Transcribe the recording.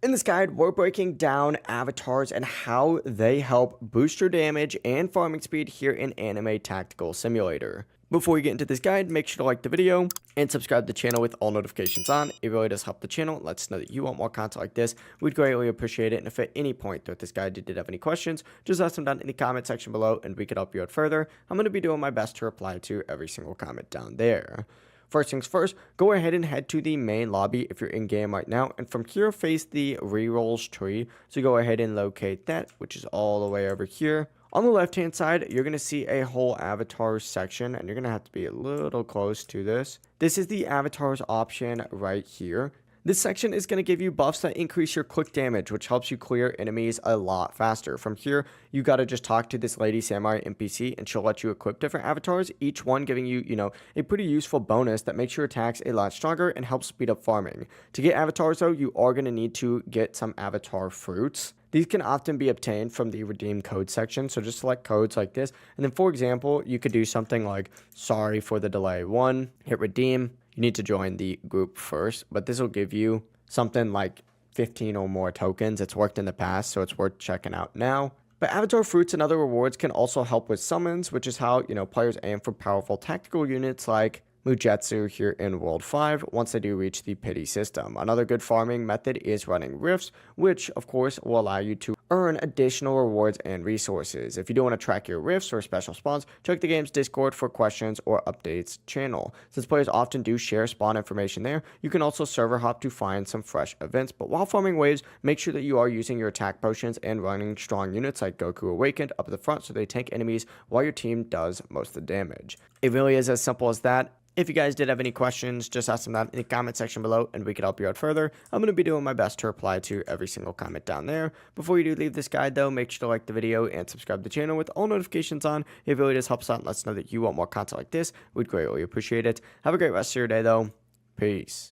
In this guide, we're breaking down avatars and how they help boost your damage and farming speed here in Anime Tactical Simulator. Before we get into this guide, make sure to like the video and subscribe to the channel with all notifications on. It really does help the channel. It lets us know that you want more content like this. We'd greatly appreciate it. And if at any point throughout this guide you did have any questions, just ask them down in the comment section below and we could help you out further. I'm going to be doing my best to reply to every single comment down there. First things first, go ahead and head to the main lobby if you're in game right now, and from here face the rerolls tree. So go ahead and locate that, which is all the way over here. On the left hand side, you're going to see a whole avatars section, and you're going to have to be a little close to this. This is the avatars option right here. This section is going to give you buffs that increase your quick damage, which helps you clear enemies a lot faster. From here, you got to just talk to this Lady Samurai NPC and she'll let you equip different avatars, each one giving you, a pretty useful bonus that makes your attacks a lot stronger and helps speed up farming. To get avatars though, you are going to need to get some avatar fruits. These can often be obtained from the redeem code section, so just select codes like this. And then for example, you could do something like, sorry for the delay 1, hit redeem. You need to join the group first, but this will give you something like 15 or more tokens. It's worked in the past, so it's worth checking out now. But avatar fruits and other rewards can also help with summons, which is how, players aim for powerful tactical units like Mujetsu here in World 5 once they do reach the pity system. Another good farming method is running rifts, which of course will allow you to earn additional rewards and resources. If you do want to track your rifts or special spawns, check the game's Discord for questions or updates channel. Since players often do share spawn information there, you can also server hop to find some fresh events. But while farming waves, make sure that you are using your attack potions and running strong units like Goku Awakened up at the front so they tank enemies while your team does most of the damage. It really is as simple as that. If you guys did have any questions, just ask them that in the comment section below and we could help you out further. I'm going to be doing my best to reply to every single comment down there. Before you do leave this guide though, make sure to like the video and subscribe to the channel with all notifications on. It really does help us out and lets us know that you want more content like this. We'd greatly appreciate it. Have a great rest of your day though. Peace.